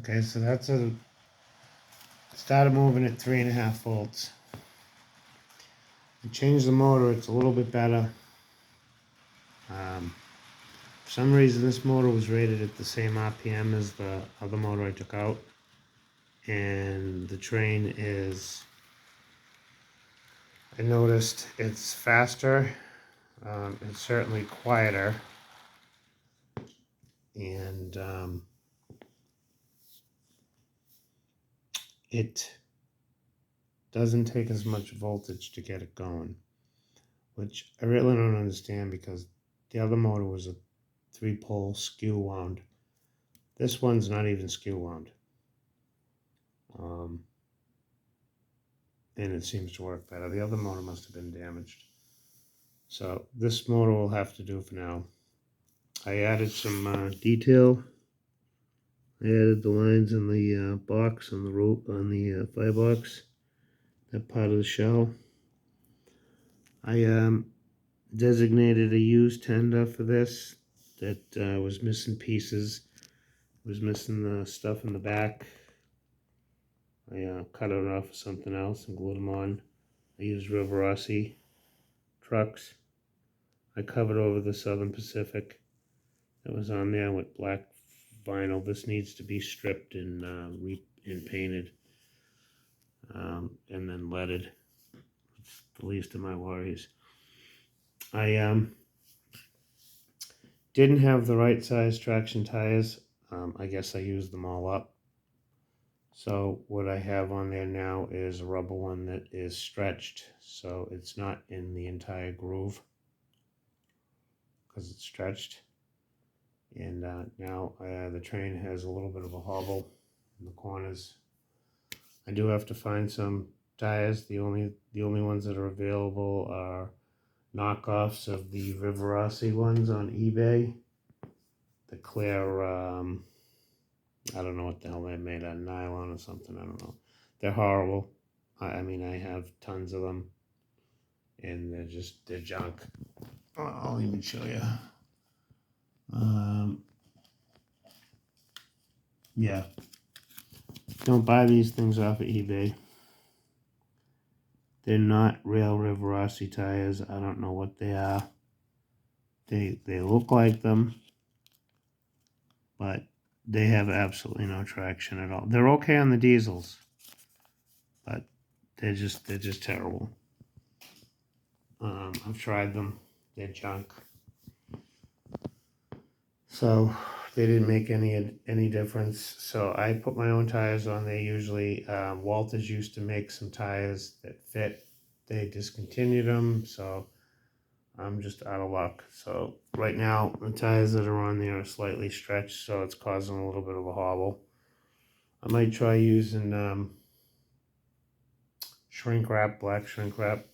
Okay, so that's started moving at 3.5 volts. I changed the motor, it's a little bit better. For some reason this motor was rated at the same RPM as the other motor I took out. And the train is, I noticed it's faster, it's certainly quieter, and it doesn't take as much voltage to get it going, which I really don't understand because the other motor was a 3-pole skew wound. This one's not even skew wound. And it seems to work better. The other motor must have been damaged. So this motor will have to do for now. I added some detail. I added the lines in the box on the rope on the firebox, that part of the shell. I designated a used tender for this that was missing pieces. It was missing the stuff in the back. I cut it off of something else and glued them on. I used rivarossi trucks. I covered over the Southern Pacific that was on there with black vinyl. This needs to be stripped and painted and then leaded. It's the least of my worries. I didn't have the right size traction tires. I guess I used them all up. So what I have on there now is a rubber one that is stretched, so it's not in the entire groove because it's stretched. And now the train has a little bit of a hobble in the corners. I do have to find some tires. The only ones that are available are knockoffs of the Rivarossi ones on eBay. The clear, I don't know what the hell they're made out of, nylon or something, I don't know. They're horrible. I mean, I have tons of them, and they're junk. I'll even show you. Yeah. Don't buy these things off of eBay. They're not real Rivarossi tires. I don't know what they are. They look like them, but they have absolutely no traction at all. They're okay on the diesels, but they're just terrible. I've tried them. They're junk. So they didn't make any difference. So I put my own tires on there. Usually Walters used to make some tires that fit. They discontinued them, so I'm just out of luck. So right now the tires that are on there are slightly stretched, so it's causing a little bit of a hobble. I might try using shrink wrap, black shrink wrap.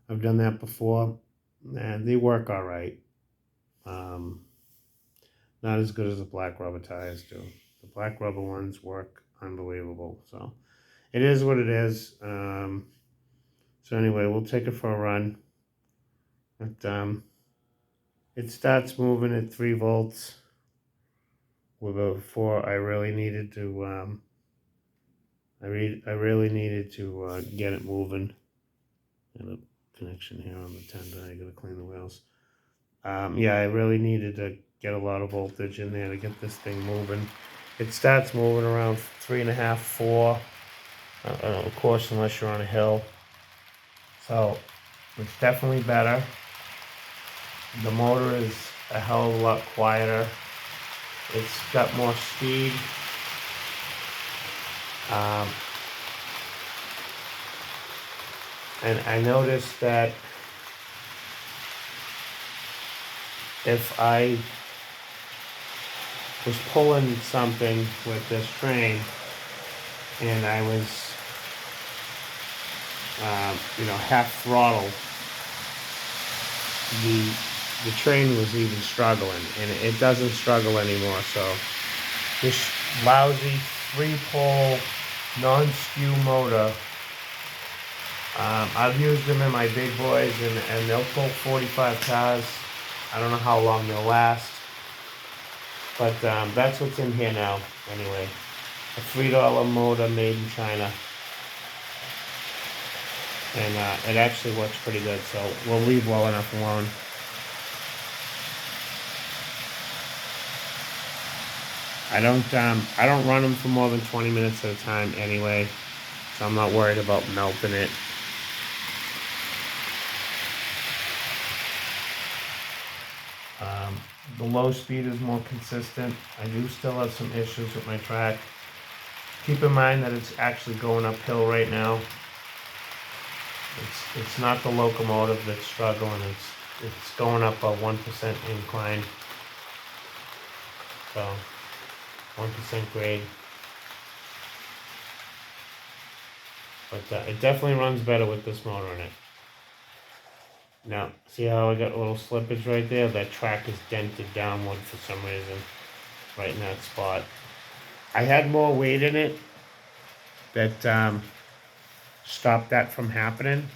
I've done that before, and they work all right. Not as good as the black rubber tires do. The black rubber ones work unbelievable. So it is what it is. So anyway, we'll take it for a run. It starts moving at 3 volts. Before I really needed to. I really needed to get it moving. Got a connection here on the tender. I gotta clean the wheels. Yeah, I really needed to get a lot of voltage in there to get this thing moving. It starts moving around 3.5, 4. Of course, unless you're on a hill. So it's definitely better. The motor is a hell of a lot quieter. It's got more speed. And I noticed that if I was pulling something with this train and I was, half throttle, the train was even struggling, and it doesn't struggle anymore. So this lousy 3-pole non-skew motor, I've used them in my big boys, and they'll pull 45 cars. I don't know how long they'll last, but that's what's in here now anyway. a $3 motor made in China. And it actually works pretty good, so we'll leave well enough alone. I don't run them for more than 20 minutes at a time anyway, so I'm not worried about melting it. The low speed is more consistent. I do still have some issues with my track. Keep in mind that it's actually going uphill right now. It's not the locomotive that's struggling. It's going up a 1% incline. So 1% grade. But it definitely runs better with this motor in it. Now, see how I got a little slippage right there? That track is dented downward for some reason, right in that spot. I had more weight in it that stopped that from happening.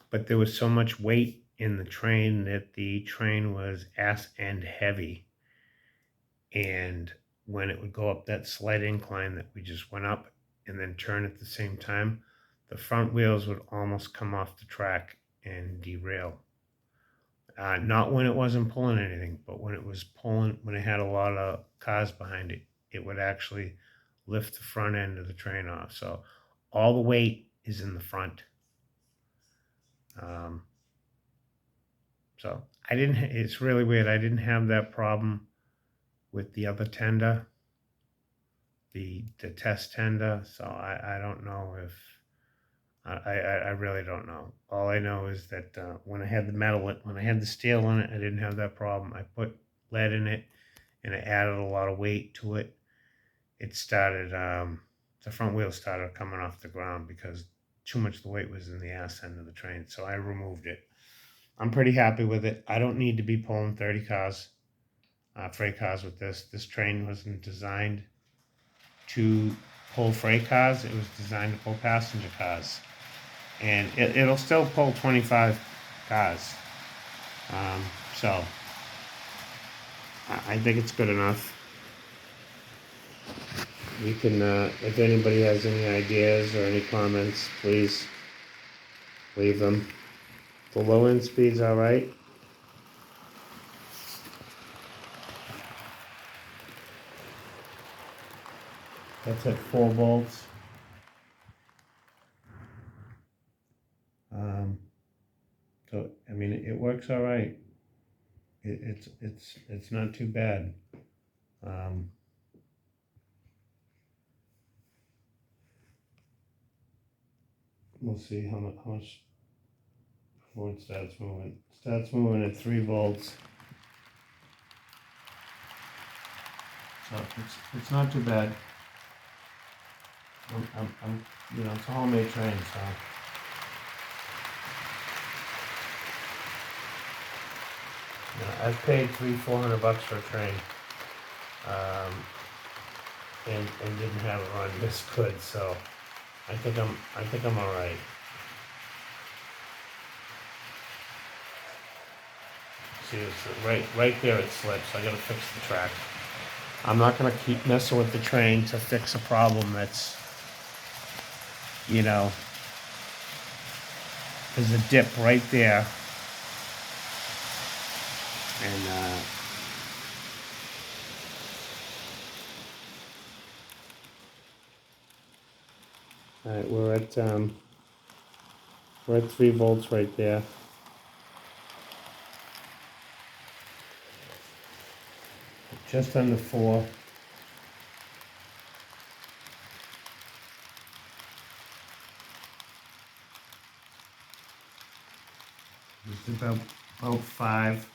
But there was so much weight in the train that the train was ass end heavy. And when it would go up that slight incline that we just went up and then turn at the same time, the front wheels would almost come off the track and derail. Not when it wasn't pulling anything, but when it was pulling, when it had a lot of cars behind it, it would actually lift the front end of the train off. So all the weight is in the front. So it's really weird. I didn't have that problem with the other tender, the test tender. So I don't know if, I really don't know. All I know is that when I had the steel in it, I didn't have that problem. I put lead in it and it added a lot of weight to it. It started, the front wheel started coming off the ground because too much of the weight was in the ass end of the train. So I removed it. I'm pretty happy with it. I don't need to be pulling 30 cars, freight cars with this. This train wasn't designed to pull freight cars. It was designed to pull passenger cars. And it'll still pull 25 cars. So I think it's good enough. You can, if anybody has any ideas or any comments, please leave them. The low end speed's all right. That's at 4 volts. So I mean, it works all right. It's not too bad. We'll see how much before it starts moving. It starts moving at 3 volts. So it's not too bad. I'm you know, it's a homemade train, so. You know, I've paid $300-400 for a train, and didn't have it run this good, so I think I'm all right. See, it's right there. It slips. I gotta fix the track. I'm not gonna keep messing with the train to fix a problem that's, you know, there's a dip right there, and all right, we're at 3 volts right there. Just under 4. Just about 5.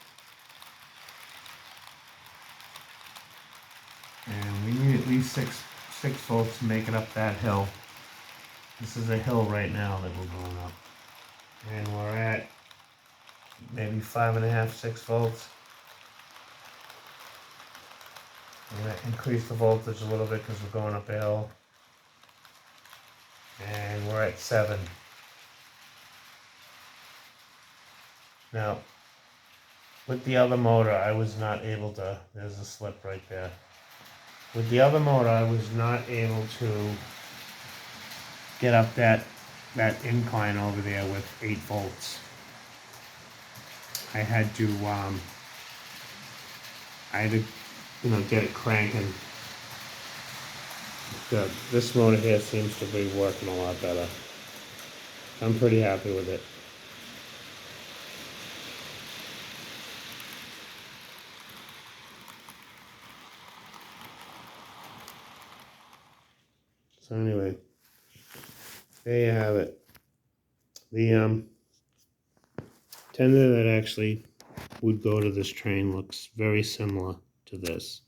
And we need at least 6 volts to make it up that hill. This is a hill right now that we're going up. And we're at maybe 5.5, 6 volts. I'm going to increase the voltage a little bit because we're going up a hill. And we're at 7. Now, with the other motor, I was not able to, there's a slip right there. With the other motor, I was not able to get up that incline over there with 8 volts. I had to, get it cranking. Good. This motor here seems to be working a lot better. I'm pretty happy with it. So anyway, there you have it. The tender that actually would go to this train looks very similar to this,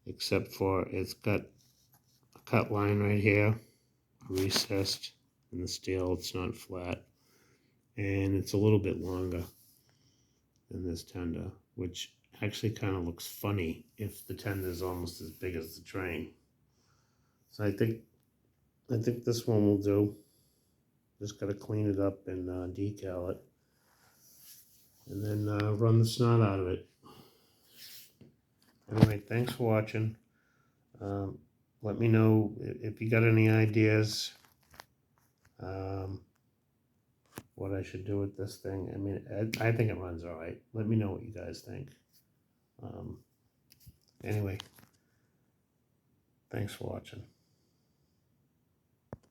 except for it's got a cut line right here, recessed in the steel. It's not flat, and it's a little bit longer than this tender, which actually kind of looks funny if the tender is almost as big as the train. So I think this one will do. Just got to clean it up and decal it, and then run the snot out of it. Anyway, thanks for watching. Let me know if you got any ideas what I should do with this thing. I mean, I think it runs all right. Let me know what you guys think. Anyway, thanks for watching.